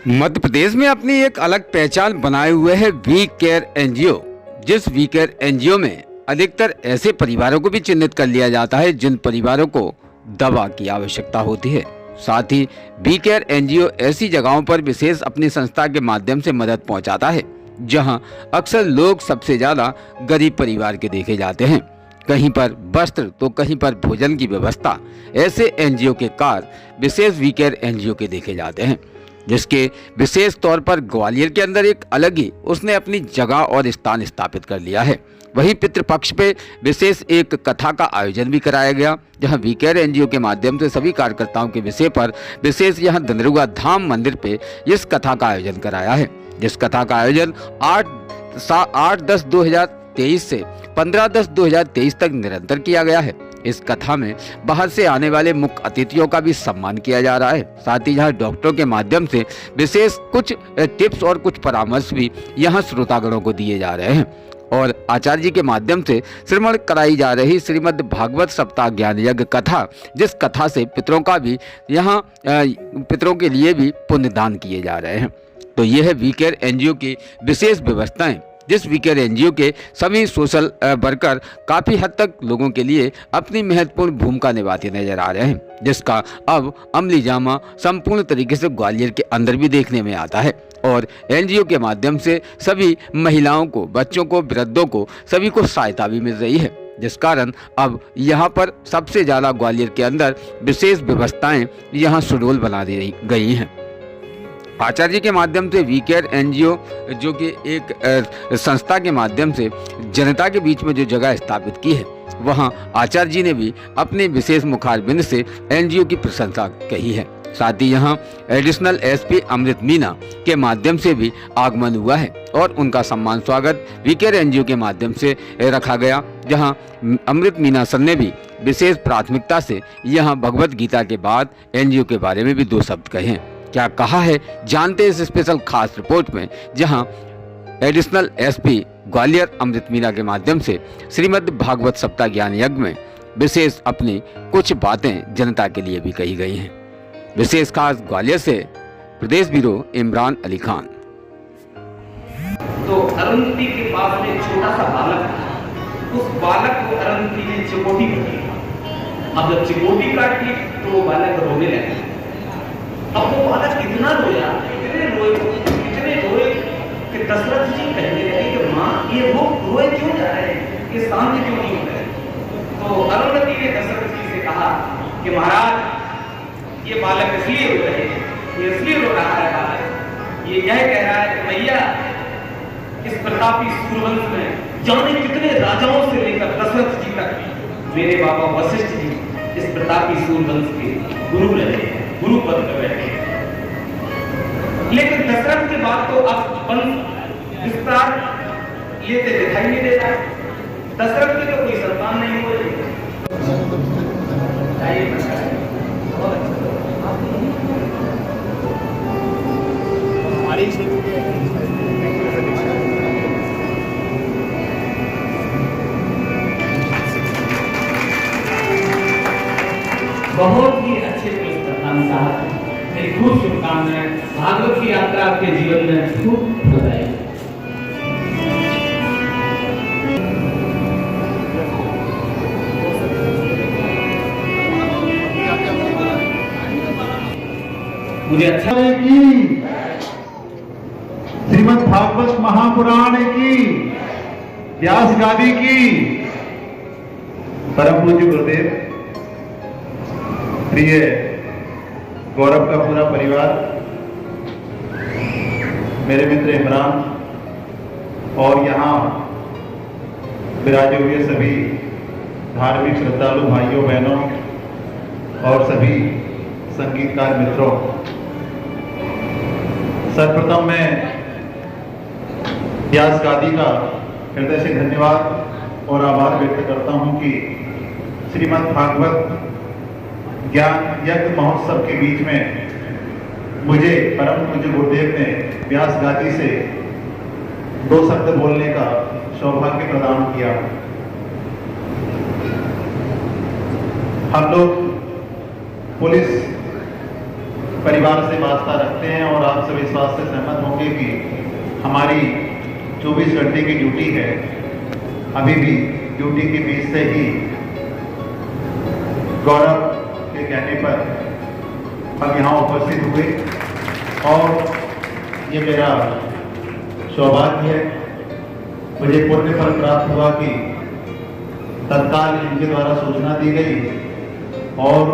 मध्य प्रदेश में अपनी एक अलग पहचान बनाए हुए है वी केयर एनजीओ। जिस वी केयर एनजीओ में अधिकतर ऐसे परिवारों को भी चिन्हित कर लिया जाता है जिन परिवारों को दवा की आवश्यकता होती है। साथ ही वी केयर एनजीओ ऐसी जगहों पर विशेष अपनी संस्था के माध्यम से मदद पहुंचाता है जहां अक्सर लोग सबसे ज्यादा गरीब परिवार के देखे जाते हैं। कहीं पर वस्त्र तो कहीं पर भोजन की व्यवस्था ऐसे एनजीओ के कार्य विशेष वी केयर एनजीओ के देखे जाते हैं, जिसके विशेष तौर पर ग्वालियर के अंदर एक अलग ही उसने अपनी जगह और स्थान स्थापित कर लिया है। वहीं पितृपक्ष पे विशेष एक कथा का आयोजन भी कराया गया, जहां वी केयर एनजीओ के माध्यम से सभी कार्यकर्ताओं के विषय पर विशेष यहां धनरुआ धाम मंदिर पे इस कथा का आयोजन कराया है। जिस कथा का आयोजन 8/10/2023 से 15/10/2023 तक निरंतर किया गया है। इस कथा में बाहर से आने वाले मुख्य अतिथियों का भी सम्मान किया जा रहा है। साथ ही यहाँ डॉक्टरों के माध्यम से विशेष कुछ टिप्स और कुछ परामर्श भी यहाँ श्रोतागणों को दिए जा रहे हैं। और आचार्य जी के माध्यम से श्रवण कराई जा रही श्रीमद् भागवत सप्ताह ज्ञान यज्ञ कथा, जिस कथा से पितरों का भी यहाँ पितरों के लिए भी पुण्यदान किए जा रहे हैं। तो यह है वी केयर एनजीओ की विशेष व्यवस्थाएं, जिस वी केयर एनजीओ के सभी सोशल वर्कर काफ़ी हद तक लोगों के लिए अपनी महत्वपूर्ण भूमिका निभाते नजर आ रहे हैं, जिसका अब अमली जामा संपूर्ण तरीके से ग्वालियर के अंदर भी देखने में आता है। और एनजीओ के माध्यम से सभी महिलाओं को, बच्चों को, वृद्धों को, सभी को सहायता भी मिल रही है, जिस कारण अब यहाँ पर सबसे ज़्यादा ग्वालियर के अंदर विशेष व्यवस्थाएँ यहाँ सुडौल बना दी गई हैं। आचार्य के माध्यम से वी केयर एनजीओ जो कि एक संस्था के माध्यम से जनता के बीच में जो जगह स्थापित की है, वहां आचार्य जी ने भी अपने विशेष मुखारबिंद से एनजीओ की प्रशंसा कही है। साथ ही यहां एडिशनल एसपी अमृत मीना के माध्यम से भी आगमन हुआ है और उनका सम्मान स्वागत वी केयर एनजीओ के माध्यम से रखा गया, जहां अमृत मीना सर ने भी विशेष प्राथमिकता से यहां भगवत गीता के बाद एनजीओ के बारे में भी 2 शब्द कहे हैं। क्या कहा है जानते हैं इस स्पेशल खास रिपोर्ट में, जहां एडिशनल एसपी ग्वालियर अमृत मीना के माध्यम से श्रीमद् भागवत सप्ताह ज्ञान यज्ञ में विशेष अपनी कुछ बातें जनता के लिए भी कही गई हैं। विशेष खास ग्वालियर से प्रदेश ब्यूरो इमरान अली खान। तो अरुंधति के पास में एक छोटा सा बालक था। उस बालक को अरुंधति ने चिकोटी कर दिया। अब जब चिकोटी काटी तो वो बालक रोने लगा। अब वो बालक कितना रोया कि दशरथ जी कहने लगे कि माँ ये वो रोए क्यों जा रहे हैं, ये शांत क्यों नहीं हो रहे। तो अरुंधति ने दशरथ जी से कहा कि महाराज ये बालक इसलिए रो रहे हैं, ये इसलिए रो रहा है बालक, ये कह रहा है कि मैया इस प्रतापी सूर्यवंश में जाने कितने राजाओं से लेकर दशरथ जी तक मेरे बाबा वशिष्ठ जी इस प्रतापी सूर्यवंश के गुरु रहे, गुरु पद पर बैठे। लेकिन दशरथ के बाद तो अब वंश विस्तार लेते दिखाई नहीं देता। दशरथ की तो कोई संतान नहीं हो रही। बहुत ही अच्छे प्रश्न साहब, मेरी खूब शुभकामनाएं। भागवत की यात्रा आपके जीवन में खूब बधाई। मुझे अच्छा की श्रीमद् भागवत महापुराण की व्यास गादी की परम पूज्य गुरुदेव, प्रिय गौरव का पूरा परिवार, मेरे मित्र इमरान और यहाँ विराजे हुए सभी धार्मिक श्रद्धालु भाइयों बहनों और सभी संगीतकार मित्रों, सर्वप्रथम मैं व्यास गादी का हृदय से धन्यवाद और आभार व्यक्त करता हूँ कि श्रीमद् भागवत ज्ञान यज्ञ महोत्सव के बीच में मुझे परम पूज्य गुरुदेव ने व्यास गादी से 2 शब्द बोलने का सौभाग्य प्रदान किया। हम लोग पुलिस परिवार से वास्ता रखते हैं और आप सब इस बात से सहमत होंगे कि हमारी 24 घंटे की ड्यूटी है, अभी भी ड्यूटी के बीच से ही गौरव के कहने पर हम यहाँ उपस्थित हुए और ये मेरा सौभाग्य है, मुझे पुण्य फल प्राप्त हुआ कि तत्काल इनके द्वारा सूचना दी गई और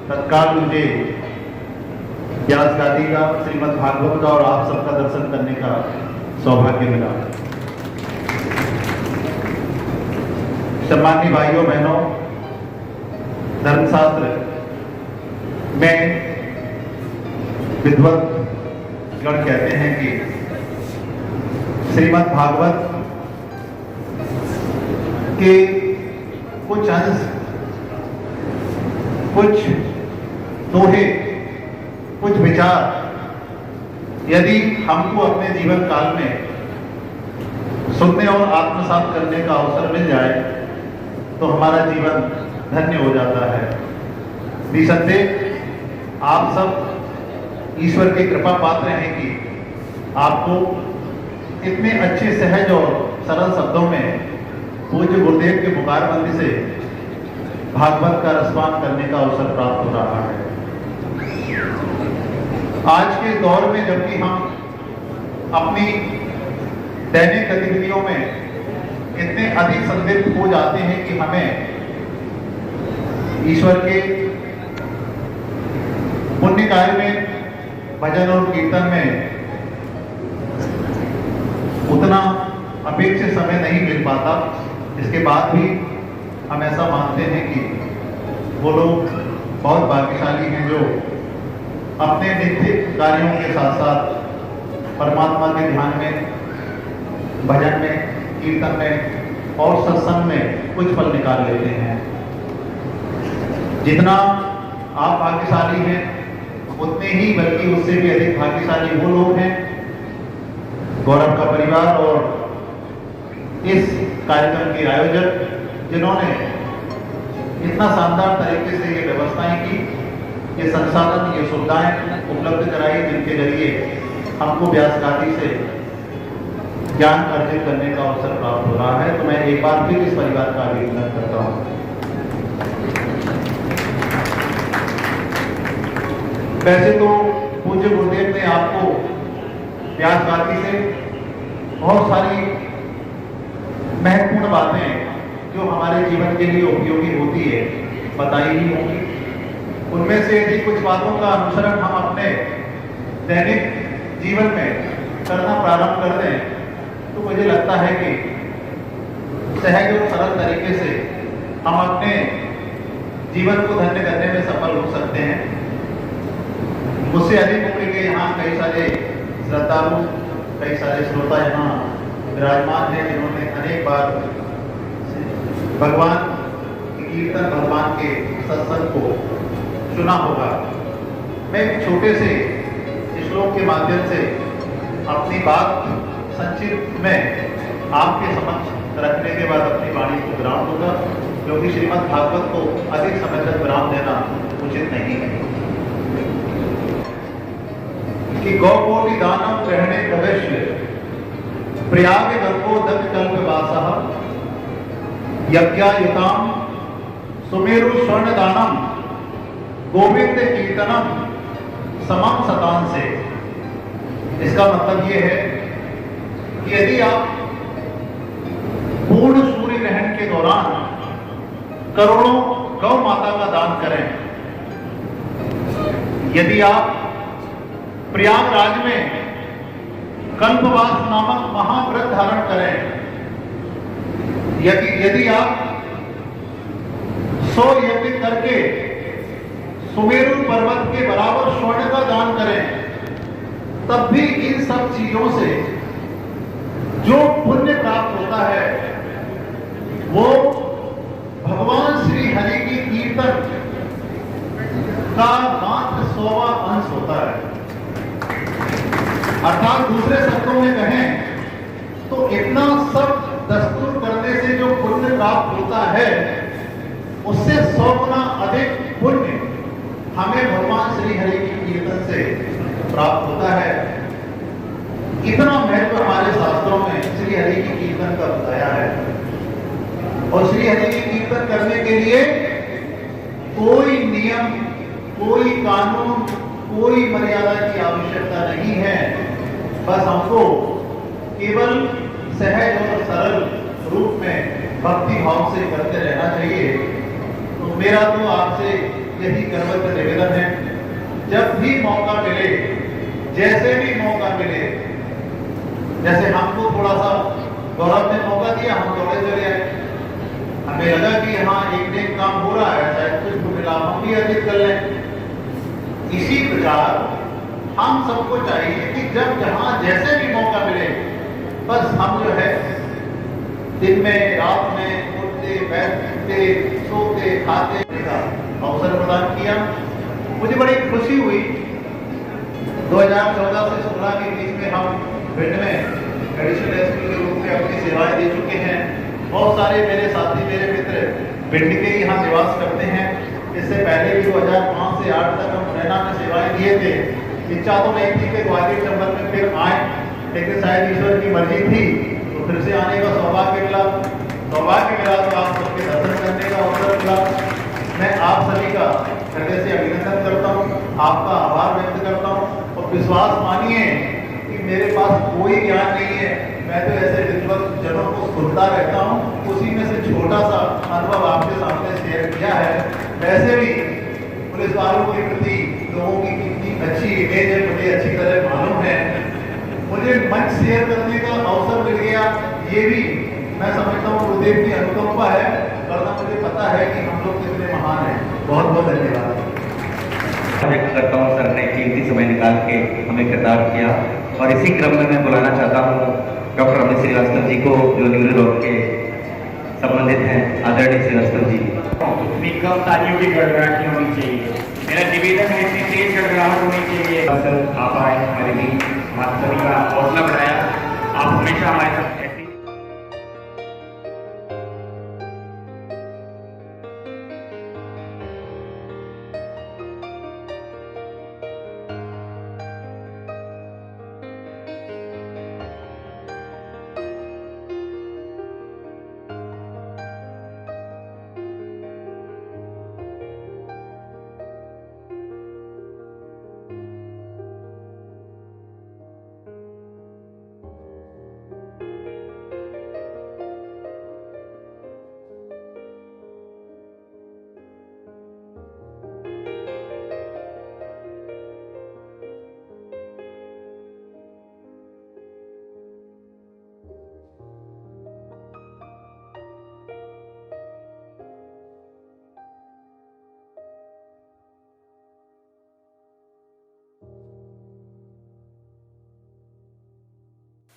तत्काल मुझे व्यास गादी का, श्रीमद् भागवत का और आप सबका दर्शन करने का सौभाग्य मिला। सम्मानित भाइयों बहनों, धर्मशास्त्र में विद्वत गण कहते हैं कि श्रीमद् भागवत के कुछ अंश, कुछ दोहे, कुछ विचार यदि हमको अपने जीवन काल में सुनने और आत्मसात करने का अवसर मिल जाए तो हमारा जीवन धन्य हो जाता है। निसंदेह आप सब ईश्वर के कृपा पात्र हैं कि आपको इतने अच्छे सहज और सरल शब्दों में पूज्य गुरुदेव के मुखारबंदी से भागवत का रसपान करने का अवसर प्राप्त हो रहा है। आज के दौर में जबकि हम अपनी दैनिक गतिविधियों में इतने अधिक संदिग्ध हो जाते हैं कि हमें ईश्वर के पुण्य कार्य में, भजन और कीर्तन में उतना अपेक्षित समय नहीं मिल पाता, इसके बाद भी हम ऐसा मानते हैं कि वो लोग बहुत भाग्यशाली हैं जो अपने नित्य कार्यों के साथ साथ परमात्मा के ध्यान में, भजन में, कीर्तन में और सत्संग में कुछ पल निकाल लेते हैं। जितना आप भाग्यशाली हैं उतने ही, बल्कि उससे भी अधिक भाग्यशाली वो लोग हैं, गौरव का परिवार और इस कार्यक्रम के आयोजक, जिन्होंने इतना शानदार तरीके से ये व्यवस्थाएं की, ये संसाधन, ये सुविधाएं उपलब्ध कराई, जिनके जरिए हमको व्यास गादी से ज्ञान अर्जित करने का अवसर प्राप्त हो रहा है। तो मैं एक बार फिर इस परिवार का अभिनंदन करता हूँ। वैसे तो पूज्य गुरुदेव ने आपको व्यास गादी से बहुत सारी महत्वपूर्ण बातें जो हमारे जीवन के लिए उपयोगी होती है बताई ही होंगी। उनमें से यदि कुछ बातों का अनुसरण हम अपने दैनिक जीवन में करना प्रारंभ कर दें तो मुझे लगता है कि सहज और सरल तरीके से हम अपने जीवन को धन्य करने में सफल हो सकते हैं। मुझसे अधिक उम्र के यहाँ कई सारे श्रद्धालु, कई सारे श्रोता यहाँ विराजमान हैं, जिन्होंने अनेक बार भगवान के कीर्तन, भगवान के सत्संग को सुना होगा। मैं एक छोटे से श्लोक के माध्यम से अपनी बात संक्षिप्त में आपके समक्ष रखने के बाद अपनी वाणी को विराम दूंगा, क्योंकि श्रीमद् भागवत को अधिक समय तक विराम देना उचित नहीं है। कि गौकोटि दानम ग्रहणे प्रवेश्य प्रयाग गंगो दत्त कल्पवासः यज्ञायुताम सुमेरु स्वर्ण दानम गोविंद कीर्तनम समम सतान से। इसका मतलब ये है कि यदि आप पूर्ण सूर्य ग्रहण के दौरान करोड़ों गौ माता का दान करें, यदि आप प्रयागराज में कल्पवास नामक महाव्रत धारण करें, यदि आप 100 यज्ञ करके सुमेरु पर्वत के बराबर स्वर्ण का दान करें, तब भी इन सब चीजों से जो पुण्य प्राप्त होता है वो भगवान श्री हरि की कीर्तन का मात्र 100वां अंश होता है। अर्थात दूसरे शब्दों में कहें तो इतना सब दस्तूर करने से जो पुण्य प्राप्त होता है उससे 100 गुना अधिक पुण्य हमें भगवान श्री हरि की प्राप्त होता है। इतना महत्व हमारे शास्त्रों में श्री हरि की कीर्तन का बताया है। और श्री हरि की कीर्तन करने के लिए कोई नियम, कोई कानून, कोई मर्यादा की आवश्यकता नहीं है। बस हमको केवल सहज और सरल रूप में भक्ति भाव से करते रहना चाहिए। तो मेरा तो आपसे यही करवत निवेदन है, जब भी मौका मिले, जैसे भी मौका मिले, जैसे हमको थोड़ा सा गौरव ने मौका दिया, हम दौड़े चले आए। हमें लगा कि हाँ एक नेक काम हो रहा है, शायद कुछ को मिला, हम भी अर्जित कर लें। इसी प्रकार हम सबको चाहिए कि जब जहां जैसे भी मौका मिले, बस हम जो है दिन में, रात में उठते बैठते सोते खाते का अवसर प्रदान किया। मुझे बड़ी खुशी हुई। 2014 से 16 के बीच में हम भिंड में एडिशनल एसपी के रूप में अपनी सेवाएं दे चुके हैं। बहुत सारे मेरे साथी, मेरे मित्र भिंड के यहाँ निवास करते हैं। इससे पहले भी 2005 से 8 तक हम मुरैना में सेवाएं दिए थे। इच्छा तो नहीं थी कि ग्वालियर चंबल में फिर आए, लेकिन शायद ईश्वर की मर्जी थी तो फिर से आने का सौभाग्य मिला तो आप सबके दर्शन करने का अवसर मिला। मैं आप सभी का हृदय से अभिनंदन करता हूँ, आपका आभार व्यक्त करता हूँ। और विश्वास मानिए कि मेरे पास कोई ज्ञान नहीं है, मैं तो ऐसे विद्वत जनों को सुनता रहता हूँ, उसी में से छोटा सा अनुभव आपके सामने शेयर किया है। वैसे भी पुलिस वालों के प्रति लोगों की कितनी अच्छी इमेज है मुझे अच्छी तरह मालूम है। मुझे मंच शेयर करने का अवसर मिल गया, ये भी मैं समझता हूँ गुरुदेव की अनुकंपा है, वरना मुझे पता है कि हम लोग कितने महान हैं। बहुत बहुत धन्यवाद व्यक्त करता हूँ। सर ने कीमती समय निकाल के हमें खिताब किया और इसी क्रम में मैं बुलाना चाहता हूँ डॉक्टर अमित श्रीवास्तव जी को, जो न्यूरो रोग के संबंधित हैं। आदरणीय श्रीवास्तव जी, इतनी कम तालियों की गड़गड़ाहट नहीं होनी चाहिए। मेरा निवेदन है इतनी तेज गड़गड़ाहट होनी चाहिए। सर आप आए, हमारे भी हमारे सभी का हौसला बढ़ाया। आप हमेशा हमारे साथ ऐसे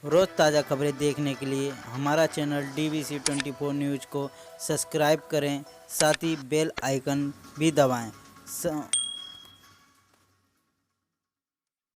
रोज़ ताज़ा खबरें देखने के लिए हमारा चैनल DVC 24 न्यूज़ को सब्सक्राइब करें, साथ ही बेल आइकन भी दबाएं।